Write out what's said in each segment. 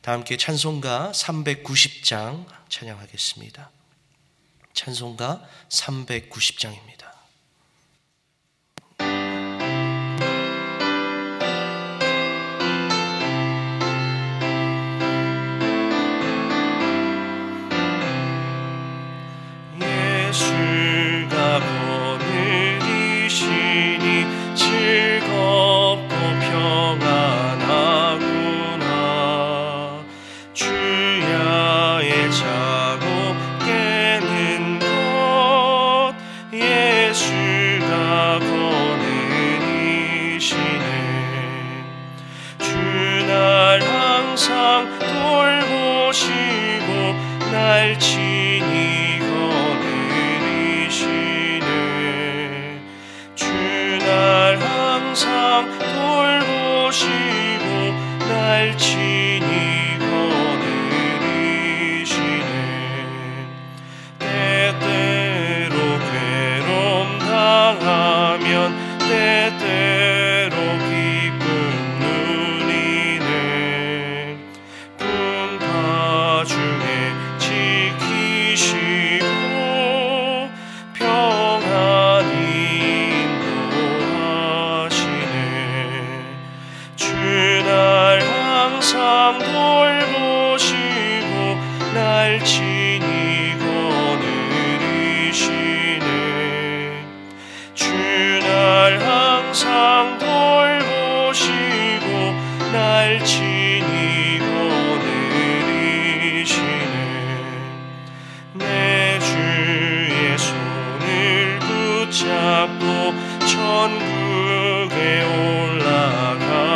다 함께 찬송가 390장 찬양하겠습니다. 찬송가 390장입니다. 예수가 거느리시니 즐겁고 평안하구나. 주야의 자고 깨는 것 예수가 거느리시네. 주날 항상 돌보시고 날 친히 거느리시네. 주날 항상 돌보시고 날 친히 거느리시네. 때때로 괴로움 당하면 때때로 기쁨 누리네. 분파 중에 지키시고 평안히 인도하시네. 주날 항상 돌보시고 날 친히 거느리시네. 주날 항상 돌보시고 날 친히 거느리시네. 내 주의 손을 붙잡고 천국에 올라가겠네.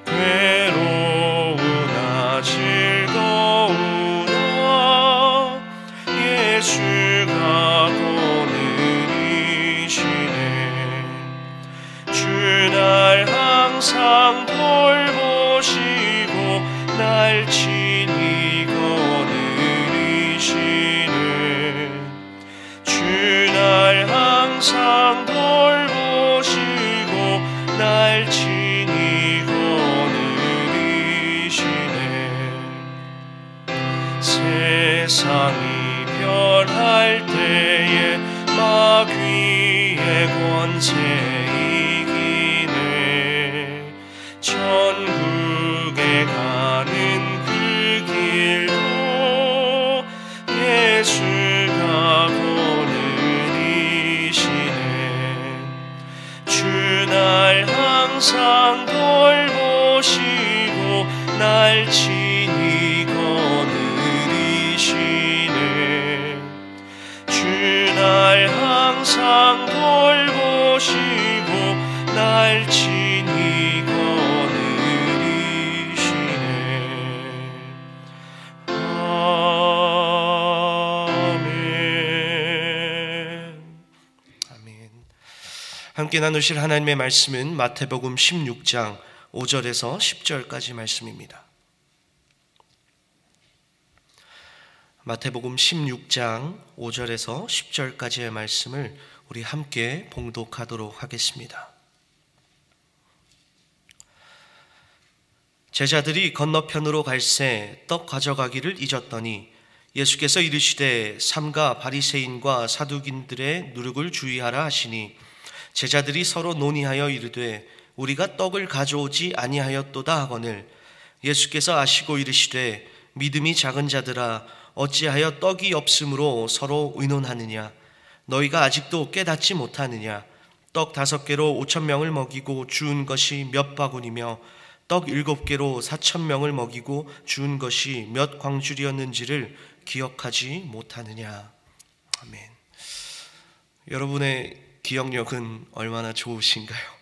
괴로우나 즐거우나 예수가 거느리시네. 주날 항상 돌보시고 날 친히 거느리시네. 주날 항상 돌보시고 날 친히 거느리시네. 세상이 변할 때에 마귀의 권세 이기네. 천국에 가는 그 길도 예수가 거느리시네. 주날 항상 돌보시고 날 친히 거느리시네. 주날 항상 돌보시고 날 친히 거느리시네. 아멘. 함께 나누실 하나님의 말씀은 마태복음 16장 5절에서 10절까지 말씀입니다. 마태복음 16장 5절에서 10절까지의 말씀을 우리 함께 봉독하도록 하겠습니다. 제자들이 건너편으로 갈새 떡 가져가기를 잊었더니 예수께서 이르시되 삼가 바리새인과 사두긴들의 누룩을 주의하라 하시니 제자들이 서로 논의하여 이르되 우리가 떡을 가져오지 아니하였도다 하거늘 예수께서 아시고 이르시되 믿음이 작은 자들아 어찌하여 떡이 없으므로 서로 의논하느냐. 너희가 아직도 깨닫지 못하느냐. 떡 5개로 5,000명을 먹이고 주운 것이 몇 바구니며 떡 7개로 4,000명을 먹이고 주운 것이 몇 광줄이었는지를 기억하지 못하느냐. 아멘. 여러분의 기억력은 얼마나 좋으신가요?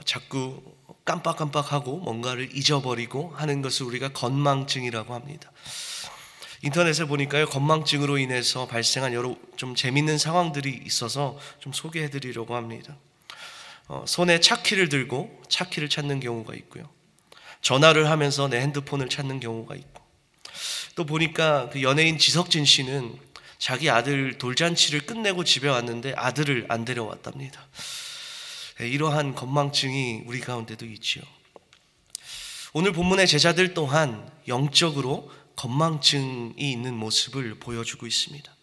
자꾸 깜빡깜빡하고 뭔가를 잊어버리고 하는 것을 우리가 건망증이라고 합니다. 인터넷에 보니까요, 건망증으로 인해서 발생한 여러 좀 재밌는 상황들이 있어서 좀 소개해드리려고 합니다. 손에 차키를 들고 차키를 찾는 경우가 있고요. 전화를 하면서 내 핸드폰을 찾는 경우가 있고, 또 보니까 그 연예인 지석진 씨는 자기 아들 돌잔치를 끝내고 집에 왔는데 아들을 안 데려왔답니다. 이러한 건망증이 우리 가운데도 있지요. 오늘 본문의 제자들 또한 영적으로 건망증이 있는 모습을 보여주고 있습니다.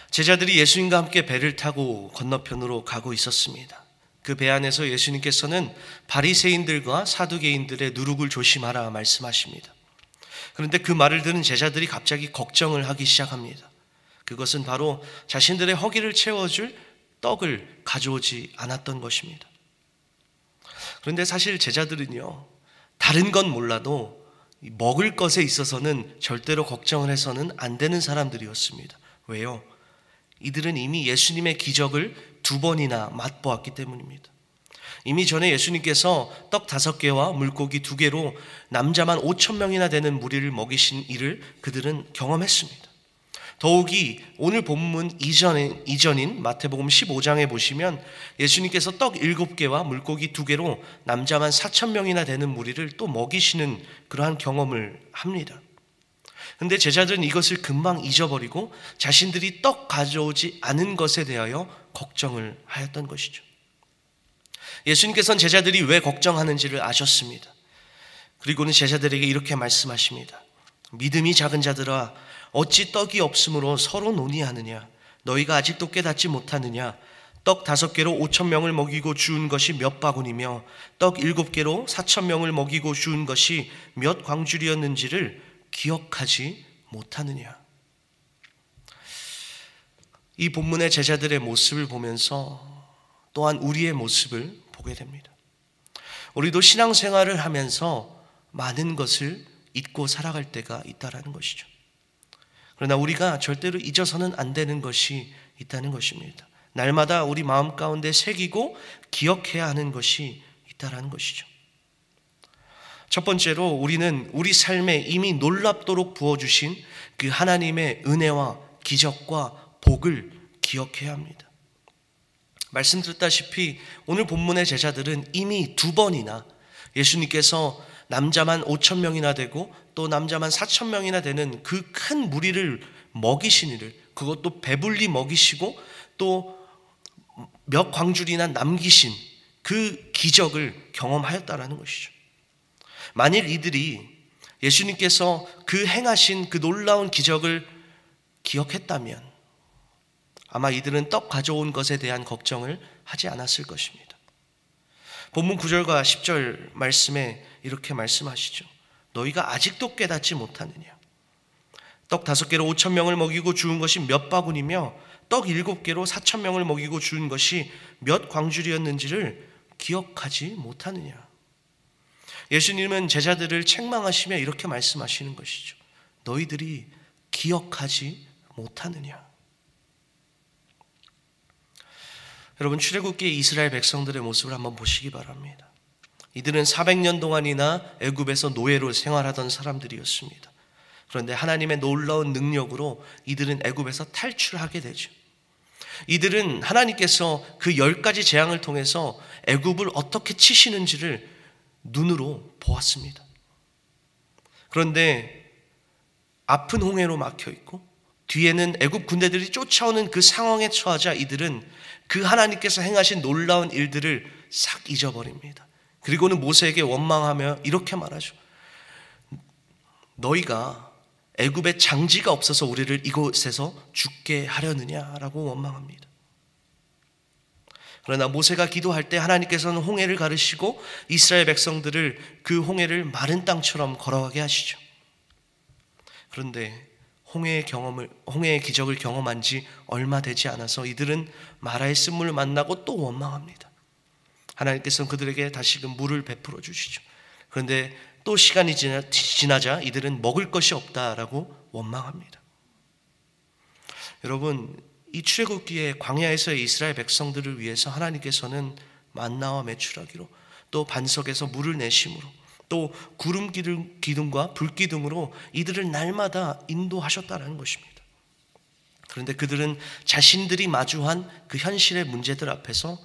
제자들이 예수님과 함께 배를 타고 건너편으로 가고 있었습니다. 그 배 안에서 예수님께서는 바리새인들과 사두개인들의 누룩을 조심하라 말씀하십니다. 그런데 그 말을 들은 제자들이 갑자기 걱정을 하기 시작합니다. 그것은 바로 자신들의 허기를 채워줄 떡을 가져오지 않았던 것입니다. 그런데 사실 제자들은요, 다른 건 몰라도 먹을 것에 있어서는 절대로 걱정을 해서는 안 되는 사람들이었습니다. 왜요? 이들은 이미 예수님의 기적을 2번이나 맛보았기 때문입니다. 이미 전에 예수님께서 떡 5개와 물고기 2개로 남자만 5,000명이나 되는 무리를 먹이신 일을 그들은 경험했습니다. 더욱이 오늘 본문 이전인 마태복음 15장에 보시면 예수님께서 떡 7개와 물고기 2개로 남자만 4,000명이나 되는 무리를 또 먹이시는 그러한 경험을 합니다. 그런데 제자들은 이것을 금방 잊어버리고 자신들이 떡 가져오지 않은 것에 대하여 걱정을 하였던 것이죠. 예수님께서는 제자들이 왜 걱정하는지를 아셨습니다. 그리고는 제자들에게 이렇게 말씀하십니다. 믿음이 작은 자들아, 어찌 떡이 없으므로 서로 논의하느냐? 너희가 아직도 깨닫지 못하느냐? 떡 5개로 5,000명을 먹이고 주운 것이 몇 바구니며 떡 7개로 4,000명을 먹이고 주운 것이 몇 광줄이었는지를 기억하지 못하느냐? 이 본문의 제자들의 모습을 보면서 또한 우리의 모습을 보게 됩니다. 우리도 신앙생활을 하면서 많은 것을 잊고 살아갈 때가 있다라는 것이죠. 그러나 우리가 절대로 잊어서는 안 되는 것이 있다는 것입니다. 날마다 우리 마음 가운데 새기고 기억해야 하는 것이 있다라는 것이죠. 첫 번째로 우리는 우리 삶에 이미 놀랍도록 부어주신 그 하나님의 은혜와 기적과 복을 기억해야 합니다. 말씀드렸다시피 오늘 본문의 제자들은 이미 2번이나 예수님께서 남자만 5,000명이나 되고 또 남자만 4,000명이나 되는 그 큰 무리를 먹이신 일을, 그것도 배불리 먹이시고 또 몇 광줄이나 남기신 그 기적을 경험하였다라는 것이죠. 만일 이들이 예수님께서 그 행하신 그 놀라운 기적을 기억했다면 아마 이들은 떡 가져온 것에 대한 걱정을 하지 않았을 것입니다. 본문 9절과 10절 말씀에 이렇게 말씀하시죠. 너희가 아직도 깨닫지 못하느냐? 떡 5개로 5,000명을 먹이고 주운 것이 몇 바구니며 떡 7개로 4,000명을 먹이고 주운 것이 몇 광줄이었는지를 기억하지 못하느냐? 예수님은 제자들을 책망하시며 이렇게 말씀하시는 것이죠. 너희들이 기억하지 못하느냐? 여러분, 출애굽기의 이스라엘 백성들의 모습을 한번 보시기 바랍니다. 이들은 400년 동안이나 애굽에서 노예로 생활하던 사람들이었습니다. 그런데 하나님의 놀라운 능력으로 이들은 애굽에서 탈출하게 되죠. 이들은 하나님께서 그 10가지 재앙을 통해서 애굽을 어떻게 치시는지를 눈으로 보았습니다. 그런데 앞은 홍해로 막혀 있고 뒤에는 애굽 군대들이 쫓아오는 그 상황에 처하자 이들은 그 하나님께서 행하신 놀라운 일들을 싹 잊어버립니다. 그리고는 모세에게 원망하며 이렇게 말하죠. 너희가 애굽에 장지가 없어서 우리를 이곳에서 죽게 하려느냐라고 원망합니다. 그러나 모세가 기도할 때 하나님께서는 홍해를 가르시고 이스라엘 백성들을 그 홍해를 마른 땅처럼 걸어가게 하시죠. 그런데 홍해의 기적을 경험한 지 얼마 되지 않아서 이들은 마라의 쓴물을 만나고 또 원망합니다. 하나님께서는 그들에게 다시금 물을 베풀어 주시죠. 그런데 또 시간이 지나자 이들은 먹을 것이 없다라고 원망합니다. 여러분, 이 출애굽기의 광야에서의 이스라엘 백성들을 위해서 하나님께서는 만나와 메추라기로 또 반석에서 물을 내심으로 또 구름 기둥과 불 기둥으로 이들을 날마다 인도하셨다는 것입니다. 그런데 그들은 자신들이 마주한 그 현실의 문제들 앞에서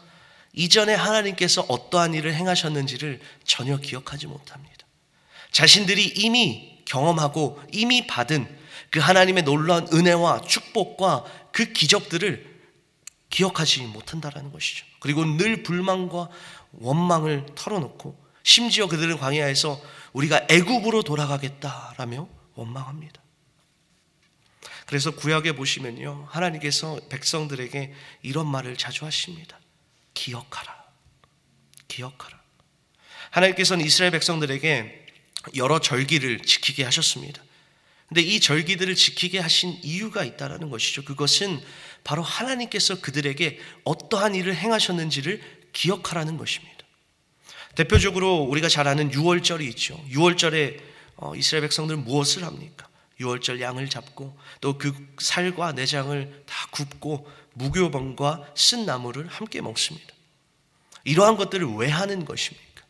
이전에 하나님께서 어떠한 일을 행하셨는지를 전혀 기억하지 못합니다. 자신들이 이미 경험하고 이미 받은 그 하나님의 놀라운 은혜와 축복과 그 기적들을 기억하지 못한다는 것이죠. 그리고 늘 불만과 원망을 털어놓고 심지어 그들은 광야에서 우리가 애굽으로 돌아가겠다라며 원망합니다. 그래서 구약에 보시면요, 하나님께서 백성들에게 이런 말을 자주 하십니다. 기억하라. 기억하라. 하나님께서는 이스라엘 백성들에게 여러 절기를 지키게 하셨습니다. 근데 이 절기들을 지키게 하신 이유가 있다는 것이죠. 그것은 바로 하나님께서 그들에게 어떠한 일을 행하셨는지를 기억하라는 것입니다. 대표적으로 우리가 잘 아는 유월절이 있죠. 유월절에 이스라엘 백성들은 무엇을 합니까? 유월절 양을 잡고 또 그 살과 내장을 다 굽고 무교병과 쓴 나물을 함께 먹습니다. 이러한 것들을 왜 하는 것입니까?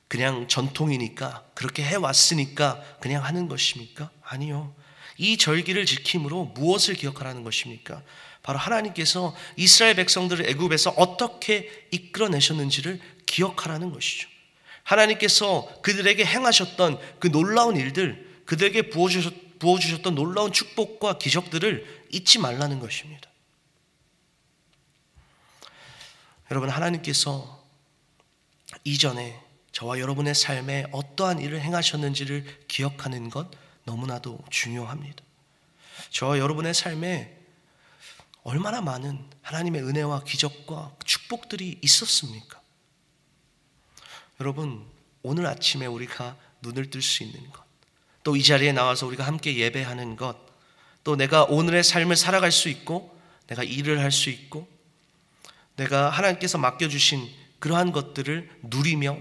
그냥 전통이니까, 그렇게 해왔으니까 그냥 하는 것입니까? 아니요. 이 절기를 지킴으로 무엇을 기억하라는 것입니까? 바로 하나님께서 이스라엘 백성들을 애굽에서 어떻게 이끌어내셨는지를 기억하라는 것이죠. 하나님께서 그들에게 행하셨던 그 놀라운 일들, 그들에게 부어주셨던 놀라운 축복과 기적들을 잊지 말라는 것입니다. 여러분, 하나님께서 이전에 저와 여러분의 삶에 어떠한 일을 행하셨는지를 기억하는 것 너무나도 중요합니다. 저와 여러분의 삶에 얼마나 많은 하나님의 은혜와 기적과 축복들이 있었습니까? 여러분, 오늘 아침에 우리가 눈을 뜰 수 있는 것, 또 이 자리에 나와서 우리가 함께 예배하는 것, 또 내가 오늘의 삶을 살아갈 수 있고 내가 일을 할 수 있고 내가 하나님께서 맡겨주신 그러한 것들을 누리며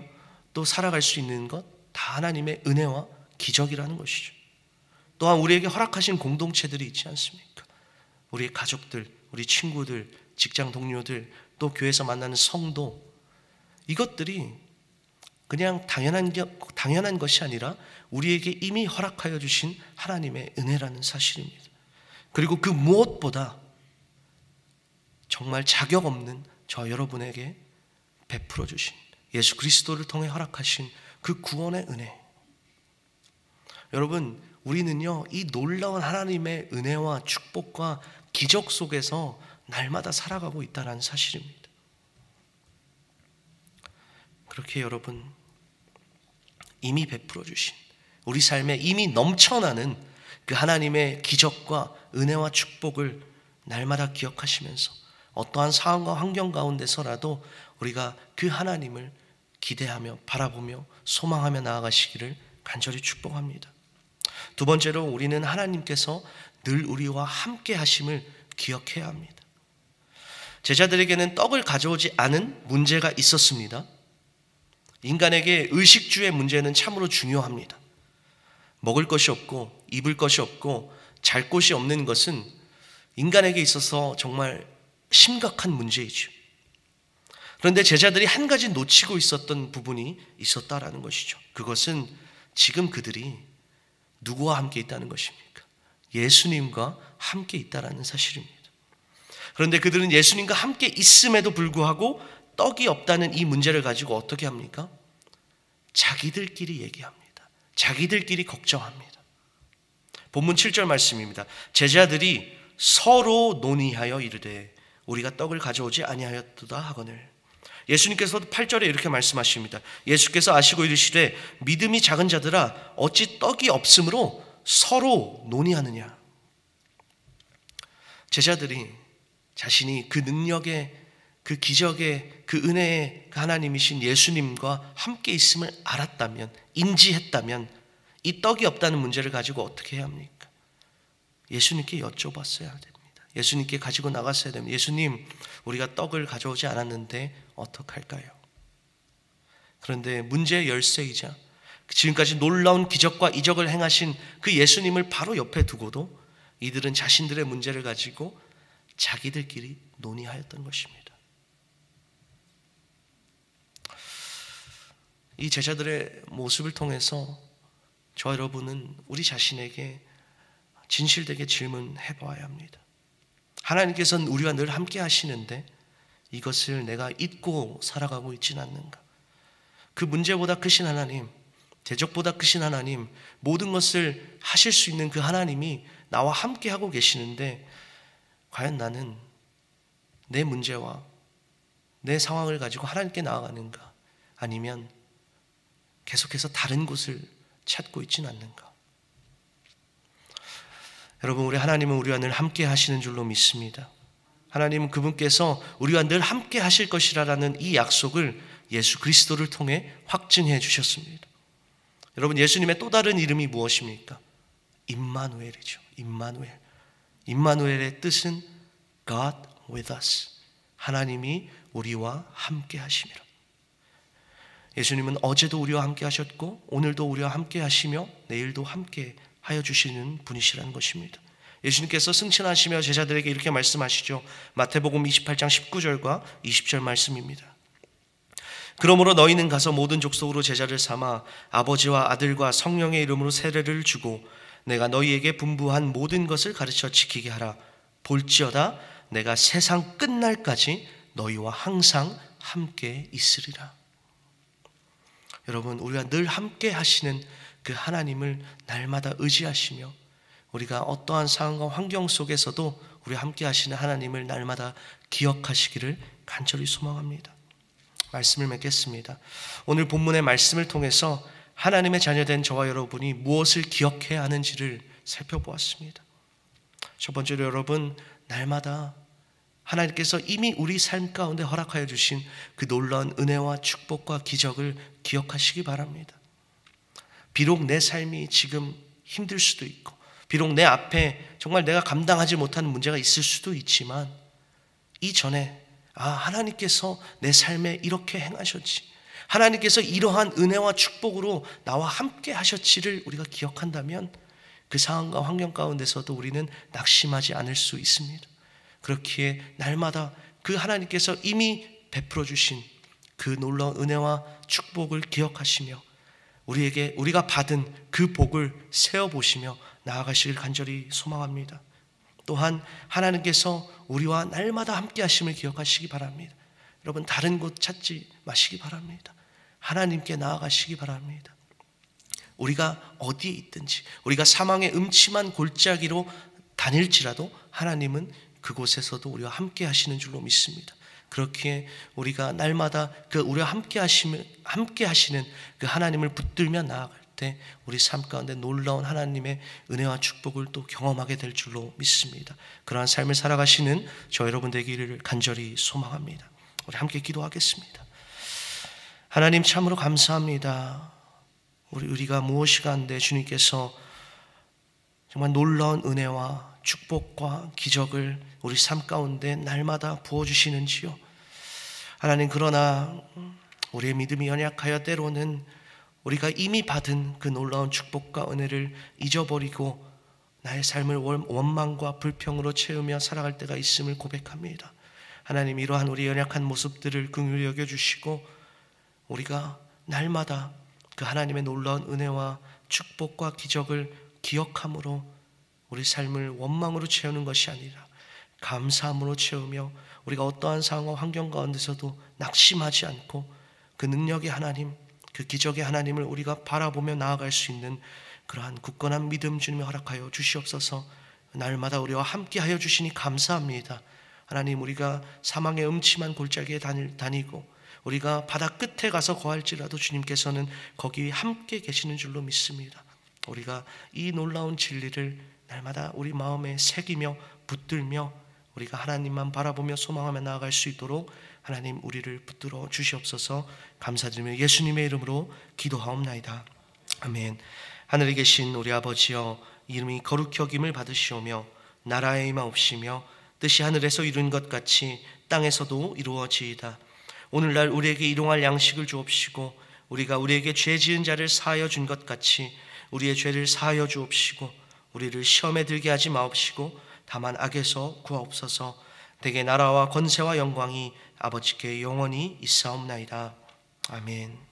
또 살아갈 수 있는 것, 다 하나님의 은혜와 기적이라는 것이죠. 또한 우리에게 허락하신 공동체들이 있지 않습니까? 우리의 가족들, 우리 친구들, 직장 동료들, 또 교회에서 만나는 성도, 이것들이 그냥 당연한 것이 아니라 우리에게 이미 허락하여 주신 하나님의 은혜라는 사실입니다. 그리고 그 무엇보다 정말 자격 없는 저 여러분에게 베풀어 주신 예수 그리스도를 통해 허락하신 그 구원의 은혜. 여러분, 우리는요, 이 놀라운 하나님의 은혜와 축복과 기적 속에서 날마다 살아가고 있다는 사실입니다. 그렇게 여러분, 이미 베풀어 주신, 우리 삶에 이미 넘쳐나는 그 하나님의 기적과 은혜와 축복을 날마다 기억하시면서 어떠한 상황과 환경 가운데서라도 우리가 그 하나님을 기대하며 바라보며 소망하며 나아가시기를 간절히 축복합니다. 두 번째로, 우리는 하나님께서 늘 우리와 함께 하심을 기억해야 합니다. 제자들에게는 떡을 가져오지 않은 문제가 있었습니다. 인간에게 의식주의 문제는 참으로 중요합니다. 먹을 것이 없고 입을 것이 없고 잘 곳이 없는 것은 인간에게 있어서 정말 심각한 문제이죠. 그런데 제자들이 한 가지 놓치고 있었던 부분이 있었다라는 것이죠. 그것은 지금 그들이 누구와 함께 있다는 것입니까? 예수님과 함께 있다라는 사실입니다. 그런데 그들은 예수님과 함께 있음에도 불구하고 떡이 없다는 이 문제를 가지고 어떻게 합니까? 자기들끼리 얘기합니다. 자기들끼리 걱정합니다. 본문 7절 말씀입니다. 제자들이 서로 논의하여 이르되 우리가 떡을 가져오지 아니하였도다 하거늘. 예수님께서도 8절에 이렇게 말씀하십니다. 예수께서 아시고 이르시되 믿음이 작은 자들아 어찌 떡이 없으므로 서로 논의하느냐. 제자들이 자신이 그 능력의, 그 기적의, 그 은혜의 하나님이신 예수님과 함께 있음을 알았다면, 인지했다면 이 떡이 없다는 문제를 가지고 어떻게 해야 합니까? 예수님께 여쭤봤어야 됩니다. 예수님께 가지고 나갔어야 됩니다. 예수님, 우리가 떡을 가져오지 않았는데 어떡할까요? 그런데 문제의 열쇠이자 지금까지 놀라운 기적과 이적을 행하신 그 예수님을 바로 옆에 두고도 이들은 자신들의 문제를 가지고 자기들끼리 논의하였던 것입니다. 이 제자들의 모습을 통해서 저 여러분은 우리 자신에게 진실되게 질문해 보아야 합니다. 하나님께서는 우리와 늘 함께 하시는데 이것을 내가 잊고 살아가고 있지는 않는가? 그 문제보다 크신 하나님, 대적보다 크신 하나님, 모든 것을 하실 수 있는 그 하나님이 나와 함께 하고 계시는데 과연 나는 내 문제와 내 상황을 가지고 하나님께 나아가는가? 아니면 계속해서 다른 곳을 찾고 있지는 않는가? 여러분, 우리 하나님은 우리와 늘 함께 하시는 줄로 믿습니다. 하나님은 그분께서 우리와 늘 함께 하실 것이라는 이 약속을 예수 그리스도를 통해 확증해 주셨습니다. 여러분, 예수님의 또 다른 이름이 무엇입니까? 임마누엘이죠. 임마누엘. 임마누엘의 뜻은 God with us. 하나님이 우리와 함께 하심이라. 예수님은 어제도 우리와 함께 하셨고 오늘도 우리와 함께 하시며 내일도 함께 하여 주시는 분이시라는 것입니다. 예수님께서 승천하시며 제자들에게 이렇게 말씀하시죠. 마태복음 28장 19절과 20절 말씀입니다. 그러므로 너희는 가서 모든 족속으로 제자를 삼아 아버지와 아들과 성령의 이름으로 세례를 주고 내가 너희에게 분부한 모든 것을 가르쳐 지키게 하라. 볼지어다 내가 세상 끝날까지 너희와 항상 함께 있으리라. 여러분, 우리가 늘 함께 하시는 그 하나님을 날마다 의지하시며 우리가 어떠한 상황과 환경 속에서도 우리 함께 하시는 하나님을 날마다 기억하시기를 간절히 소망합니다. 말씀을 맺겠습니다. 오늘 본문의 말씀을 통해서 하나님의 자녀된 저와 여러분이 무엇을 기억해야 하는지를 살펴보았습니다. 첫 번째로 여러분, 날마다 하나님께서 이미 우리 삶 가운데 허락하여 주신 그 놀라운 은혜와 축복과 기적을 기억하시기 바랍니다. 비록 내 삶이 지금 힘들 수도 있고 비록 내 앞에 정말 내가 감당하지 못하는 문제가 있을 수도 있지만 이전에 하나님께서 내 삶에 이렇게 행하셨지, 하나님께서 이러한 은혜와 축복으로 나와 함께 하셨지를 우리가 기억한다면 그 상황과 환경 가운데서도 우리는 낙심하지 않을 수 있습니다. 그렇기에 날마다 그 하나님께서 이미 베풀어 주신 그 놀라운 은혜와 축복을 기억하시며 우리가 받은 그 복을 세어보시며 나아가시길 간절히 소망합니다. 또한 하나님께서 우리와 날마다 함께 하심을 기억하시기 바랍니다. 여러분, 다른 곳 찾지 마시기 바랍니다. 하나님께 나아가시기 바랍니다. 우리가 어디에 있든지 우리가 사망의 음침한 골짜기로 다닐지라도 하나님은 그곳에서도 우리와 함께 하시는 줄로 믿습니다. 그렇기에 우리가 날마다 우리와 함께 하시는 그 하나님을 붙들며 나아갈 때 우리 삶 가운데 놀라운 하나님의 은혜와 축복을 또 경험하게 될 줄로 믿습니다. 그러한 삶을 살아가시는 저 여러분 되기를 간절히 소망합니다. 우리 함께 기도하겠습니다. 하나님, 참으로 감사합니다. 우리가 무엇이 간데 주님께서 정말 놀라운 은혜와 축복과 기적을 우리 삶 가운데 날마다 부어주시는지요. 하나님, 그러나 우리의 믿음이 연약하여 때로는 우리가 이미 받은 그 놀라운 축복과 은혜를 잊어버리고 나의 삶을 원망과 불평으로 채우며 살아갈 때가 있음을 고백합니다. 하나님, 이러한 우리 연약한 모습들을 긍휼히 여겨주시고 우리가 날마다 그 하나님의 놀라운 은혜와 축복과 기적을 기억함으로 우리 삶을 원망으로 채우는 것이 아니라 감사함으로 채우며 우리가 어떠한 상황과 환경 가운데서도 낙심하지 않고 그 능력의 하나님, 그 기적의 하나님을 우리가 바라보며 나아갈 수 있는 그러한 굳건한 믿음 주님이 허락하여 주시옵소서. 날마다 우리와 함께하여 주시니 감사합니다. 하나님, 우리가 사망의 음침한 골짜기에 다니고 우리가 바다 끝에 가서 거할지라도 주님께서는 거기 함께 계시는 줄로 믿습니다. 우리가 이 놀라운 진리를 날마다 우리 마음에 새기며 붙들며 우리가 하나님만 바라보며 소망하며 나아갈 수 있도록 하나님 우리를 붙들어 주시옵소서. 감사드리며 예수님의 이름으로 기도하옵나이다. 아멘. 하늘에 계신 우리 아버지여, 이름이 거룩히 여김을 받으시오며 나라의 임하옵시며 뜻이 하늘에서 이룬 것 같이 땅에서도 이루어지이다. 오늘날 우리에게 일용할 양식을 주옵시고 우리가 우리에게 죄 지은 자를 사하여 준 것 같이 우리의 죄를 사하여 주옵시고 우리를 시험에 들게 하지 마옵시고 다만 악에서 구하옵소서. 대개 나라와 권세와 영광이 아버지께 영원히 있사옵나이다. 아멘.